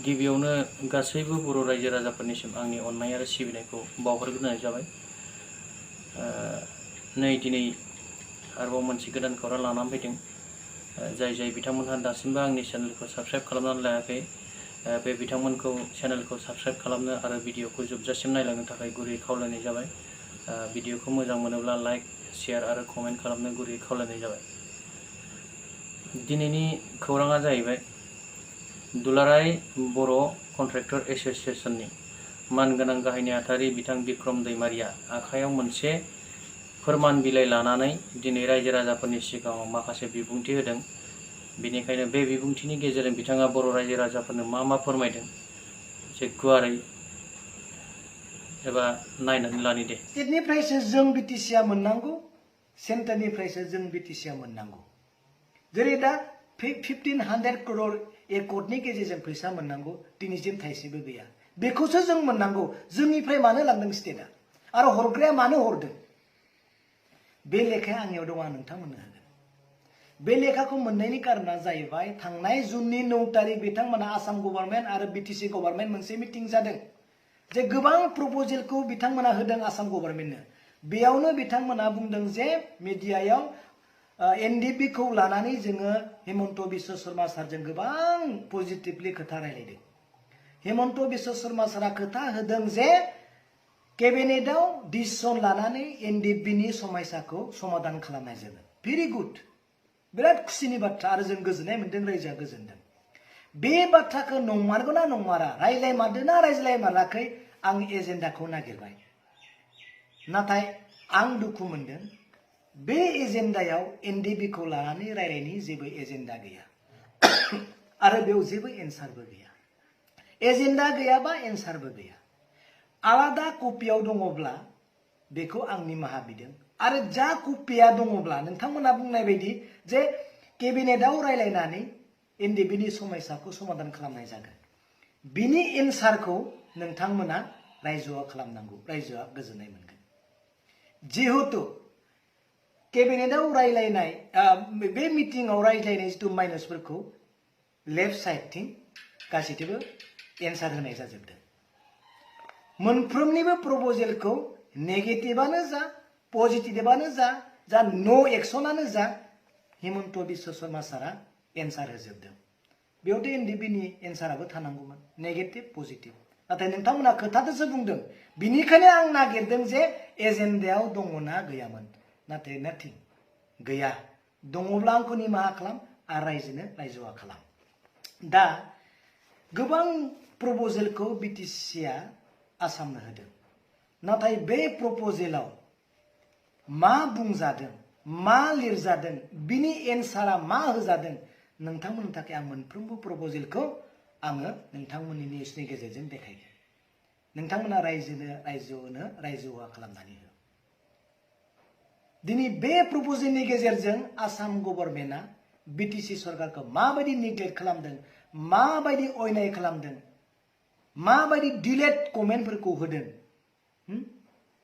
गिबियावनो गासैबो बर' रायजो राजाफोरनिसिम आंनि अननाय आरो सिबिनायखौ बावहरग्रोनाय जाबाय। नै दिनै आरोबाव मोनसे गोदान खौरां लानानै फैदों। जाय बिथांमोनहा दासिमबो आंनि चेनेलखौ साबस्क्राइब खालामनानै लायाखै, बे बिथांमोनखौ चेनेलखौ साबस्क्राइब खालामनो आरो भिडिअखौ जोबजासिम नायलांनो थाखाय गुरै खावलायनाय जाबाय। भिडिअखौ मोजां मोनोब्ला लाइक, शेयार आरो कमेन्ट खालामनो गुरै खावलायनाय जाबाय। दिनैनि खौराङा जाहैबाय दुलाराय बर' कन्ट्रेक्टर एस'सिएशननि मानगोनां गाहाय नेहाथारि बिथां बिक्रम दैमारिया आखायाव मोनसे फोरमान बिलाइ लानानै दिनै रायजो राजाफोरनि सिगाङाव माखासे बिबुंथि होदों। बेनिखायनो बे बिबुंथिनि गेजेरजों बिथाङा बर' रायजो राजाफोरनो मा फोरमायदों एसे गुवारै एबा नायनानै लानि दे। स्टेटनिफ्रायसो जों बिटिसिआ मोननांगौ, सेन्टारनिफ्रायसो जों बिटिसिआ मोननांगौ। जेरै दा 1500 करोड़ एकड़नि गेजेरजों फैसा मोननांगौ, दिनैसिम थाइसेबो गैया। बेखौसो जों मोननांगौ। जोंनिफ्राय मानो लांदों स्टेटआ आरो हरग्राया मानो हरदों? बे लेखाया आंनियाव दं, आं नोंथांमोननो होगोन। बे लेखाखौ मोननायनि कारना जाहैबाय थांनाय जुननि 9 तारिख बिथांमोना आसाम गभर्नमेन्ट आरो बिटिसि गभर्नमेन्ट मोनसे मिटिं जादों जे गोबां प्रपोजेलखौ बिथांमोना होदों आसाम गभर्नमेन्टनो। बेयावनो बिथांमोना बुंदों जे मिडियायाव एनडिपि खौ लानानै जोङो हेमन्त बिश्व शर्मा सारजों गोबां पजिटिभलि खोथा रायलायदों। हेमन्त बिश्व शर्मा सारा खोथा होदों जे केबिनेटआव डिसिसन लानानै एनडिपिनि समस्याखौ समाधान खालामनाय जागोन। भेरि गुड, बिराद खुसिनि बाथ्रा आरो जों गोजोननाय मोनदों, रायजोआ गोजोनदों। बे बाथ्राखौ नंमारगौना नंमारा, रायज्लायमारदोंना रायज्लायमाराखै, आं एजेन्डाखौ नागिरबाय। नाथाय आं दुखु मोनदों, बे एजेन्डायाव एनडिपि खौ लानानै रायलायनायनि जेबो एजेन्डा गैया आरो बेयाव जेबो एन्सारबो गैया। एजेन्डा गैयाबा एन्सारबो गैया। आलादा कपियाव दङब्ला बेखौ आं निमाहा बिदों, आरो जा कपिया दङब्ला नोंथांमोना बुंनाय बायदि जे केबिनेटआव रायलायनानै एनडिपिनि समस्याखौ समाधान खालामनाय जागोन, बिनि एन्सारखौ नोंथांमोना रायजोआ खालामनांगौ, रायजोआ गोजोननाय मोनगोन। जिहेतु केबिनेटआव रायलायनाय बे मिटिंआव रायज्लायनाय जिथु माइनसफोरखौ लेफ्ट साइडथिं गासैथिंबो एन्सार होनाय जाजोबदों। मोनफ्रोमनिबो प्रप'जेलखौ नेगेटिभआनो जा पजिटिभआनो जा नो एक्सनानो जा हेमन्त बिश्व शर्मा सारा एन्सार होजोबदों। बेयावथ' एनडिपिनि एन्साराबो थानांगौमोन, नेगेटिभ पजिटिभ। नाथाय नोंथांमोना खोथादोसो बुंदों। बिनिखायनो आं नागिरदों जे एजेन्डायाव दङना गैयामोन, नाथाय नाथिं गैया। दङब्ला आंखौ निमाहा खालाम आरो रायजोआ खालाम। दा गोबां प्रप'जेलखौ बिटिसिआ आसामनो होदों, नाथाय बे प्रप'जेलाव मा बुंजादों, मा लिरजादों, बिनि एन्सारा मा होजादों, नोंथांमोननि थाखाय आं मोनफ्रोमबो प्रप'जेलखौ आङो नोंथांमोननि निउसनि गेजेरजों देखायगोन। नोंथांमोना रायजोआ खालामनानै हो। दिनै बे प्रप'जेलनि गेजेरजों आसाम गभर्नमेन्टआ बिटिसि सरकारखौ माबायदि नेग्लेक्ट खालामदों, माबायदि अयनाय खालामदों, माबायदि डिलेट कमेन्टफोरखौ होदों,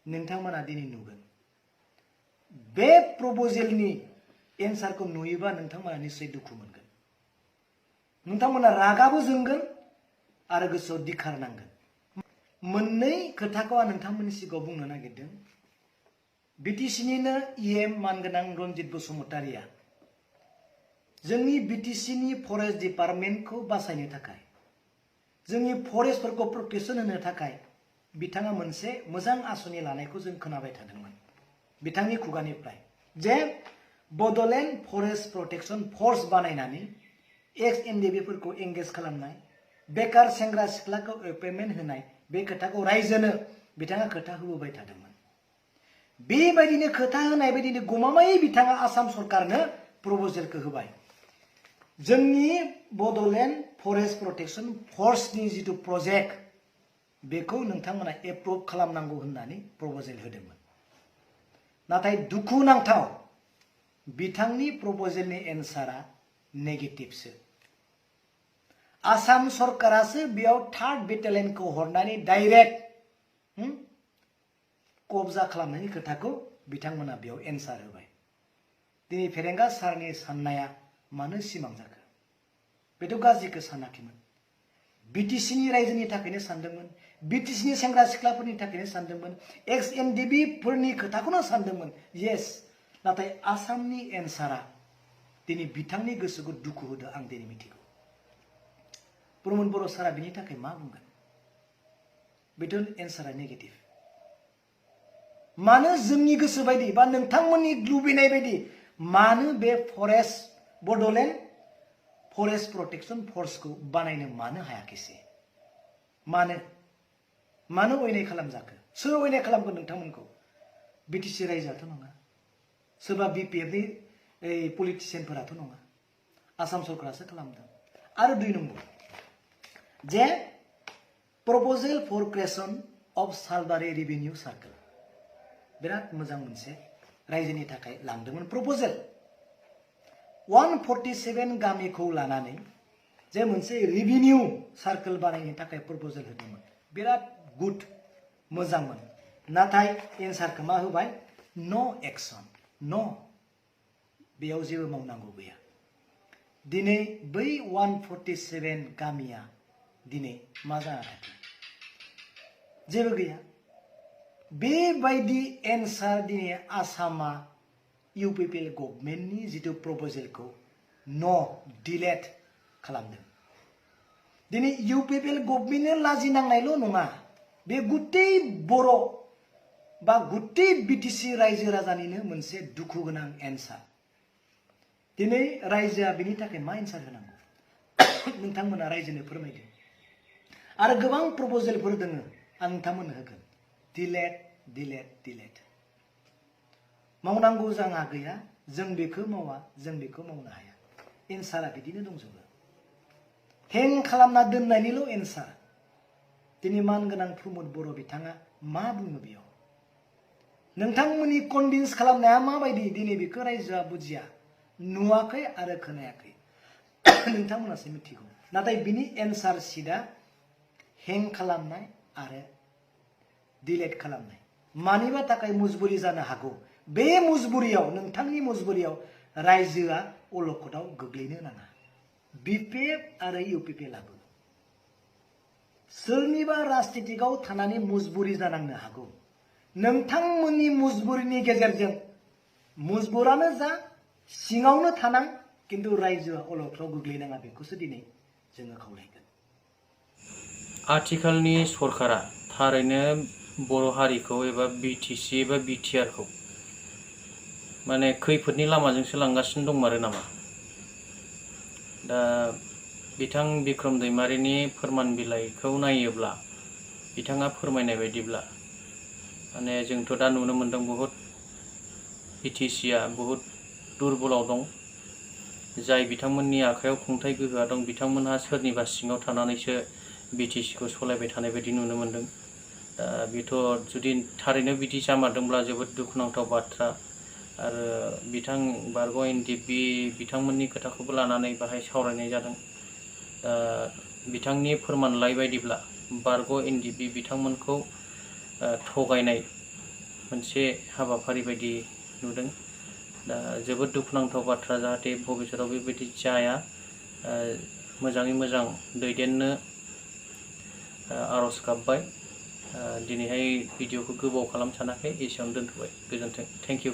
नोंथांमोना दिनै नुगोन। बे प्रप'जेलनि एन्सारखौ नुयोबा नोंथांमोना निश्चय दुखु मोनगोन। नोंथांमोना रागाबो जोंगोन आरो गोसोआव दिखार नांगोन। मोननै खोथाखौ आं नोंथांमोननि सिगाङाव बुंनो नागिरदों। बिटिसिनिनो इएम मानगोनां रनजित बसुमतारिया जोंनि बिटिसिनि फरेस्ट डिपार्टमेन्टखौ बासायनो थाखाय, जोंनि फरेस्टफोरखौ प्रटेक्सन होनो थाखाय बिथाङा मोनसे मोजां आसनि लानायखौ जों खोनाबाय थादोंमोन बिथांनि खुगानिफ्राय, जे बड'लेण्ड फरेस्ट प्रटेक्सन फर्स बानायनानै एक्स एनडिपिफोरखौ एंगेज खालामनाय, बेकार सेंग्रा सिख्लाखौ एपइन्टमेन्ट होनाय, बे खोथाखौ रायजोनो बिथाङा खोथा होबोबाय थादोंमोन। बेबायदिनो खोथा होनाय बायदिनो गमामायै बिथाङा आसाम सरकारनो प्रप'जेलखौ होबाय। जोंनि बड'लेण्ड फरेस्ट प्रटेक्सन फर्सनि जिथु प्रजेक्ट, बेखौ नोंथांमोना एप्रुभ खालामनांगौ होननानै प्रप'जेल होदोंमोन। नाथाय दुखुनांथाव, बिथांनि प्रप'जेलनि एन्सारा नेगेटिभसो। आसाम सरकारासो बेयाव 3rd बेटालियनखौ हरनानै डाइरेक्ट कब्जा खालामनायनि खोथाखौ बिथांमोना बेयाव एन्सार होबाय। दिनै फेरेंगा सारनि साननाया मानो सिमां जाखो? बेथ' गाज्रिखौ सानाखैमोन। BTC नि रायजोनि थाखायनो सानदोंमोन BTC नि सेंग्रा सिख्लाफोरनि थाखायनो सानदोंमोन XNDB फोरनि खोथाखौनो सानदोंमोन yes नाथाय आसामनि एन्सारा दिनै बिथांनि गोसोखौ दुखु होदो आं दिनै मिथिगौ प्रमोद बर' सारा बिनि थाखाय मा बुंगोन बेथ' एन्सारा नेगेटिभ मानो जोंनि गोसो बायदि बा नोंथांमोननि लुबैनाय बायदि मानो बे forest Bodoland forest protection force को बानायनो मानो हायाखैसे मानो अयनाय खालामजाखो सोर अयनाय खालामगोन नोंथांमोनखौ BTC रायजोआथ' नङा सोरबा BPF नि पलिटिशियानफोराथ' नङा आसाम सरकारासो खालामदों आरो 2 नम्बर जे proposal for creation of Salbari revenue circle बिराद मोजां मोनसे रायजोनि थाखाय लांदोंमोन प्रपोजल 147 गामिखौ लानानै जे मोनसे रेवेन्यू सार्कल बानायनो थाखाय प्रपोजल होदोंमोन बिराद गुड मोजांमोन नाथाय एन्सारखौ मा होबाय नो एक्शन नो बेयाव जेबो मावनांगौ गैया दिनै बै 147 गामिया दिनै मा जाना थाखो जेबो गैया बेबायदि एन्सार दिनै आसामा UPPL गभर्नमेन्टनि जितु प्रपोजलखौ नो डिलेट खालामदों दिनै UPPL गभर्नमेन्टनो लाजिनांनायल' नङा बे गुट्टै बर' बा गुट्टै BTC रायजो राजानिनो मोनसे दुखु गोनां एन्सार दिनै रायजोआ बिनि थाखाय मा एन्सार होनांगौ नोंथांमोना रायजोनो फोरमायदो आरो गोबां प्रपोजलफोर दङ आं नोंथांमोननो होगोन डिलेट मावनांगौ जोंहा गैया जों बेखौ मावा जों बेखौ मावनो हाया एन्सारा बिदिनो दंजोबो हें खालामना दोननायनिल' एन्सार दिनै मानगोनां प्रमोद बर' बिथाङा मा बुङो बेयाव नोंथांमोननि कनभिन्स खालामनाया माबायदि दिनै बेखौ रायजोआ बुजिया नुवाखै आरो खोनायाखै नोंथांमोनासो मिथिगौ नाथाय बिनि एन्सार सिटआ हें खालामनाय आरो डिलेट खालामनाय मानिबा थाखाय मजबुरि जानो हागौ बे मजबुरियाव नोंथांनि मजबुरियाव रायजोआ अलखदाव गोग्लैनो नाङा BPF आरो UPPL आबो सोरनिबा राजनितिकआव थानानै मजबुरि जानांनो हागौ नोंथांमोननि मजबुरिनि गेजेरजों मजबुरानो जा सिङावनो थानां किन्तु रायजोआ अलखदाव गोग्लैनाङा बेखौसो दिनै जोङो खावलायगोन आथिखालनि सरकारा थारैनो बर' हारिखौ एबा BTC एबा BTR खौ माने खैफोदनि लामाजोंसो लांगासिनो दंमारो नामा दा बिथां बिक्रम दैमारिनि फोरमान बिलाइखौ नायोब्ला बिथाङा फोरमायनाय बायदिब्ला माने जोंथ' दा नुनो मोनदों बहुत BTC आ बहुत दुरबलाव दं जाय बिथांमोननि आखायाव खुंथाय गोहोआ दं बिथांमोनहा सोरनिबा सिङाव थानानैसो BTC खौ सलायबाय थानाय बायदि नुनो मोनदों दा बेथ' जुदि थारैनो बिदि जामारदोंब्ला जोबोद दुखुनांथाव बाथ्रा आरो बिथां बारग' NDB बिथांमोननि खोथाखौबो लानानै बाहाय सावरायनाय जादों बिथांनि फोरमानलाइ बायदिब्ला बारग' NDB बिथांमोनखौ थगायनाय मोनसे हाबाफारि बायदि नुदों दा जोबोद दुखुनांथाव बाथ्रा जाहाथे भबिष्यताव बेबायदि जाया मोजाङै मोजां दैदेननो आरज गाबबाय दिनैहाय भिडिअखौ गोबाव खालाम सानाखै एसेयावनो दोनथ'बाय गोजोन्थों थेंक इउ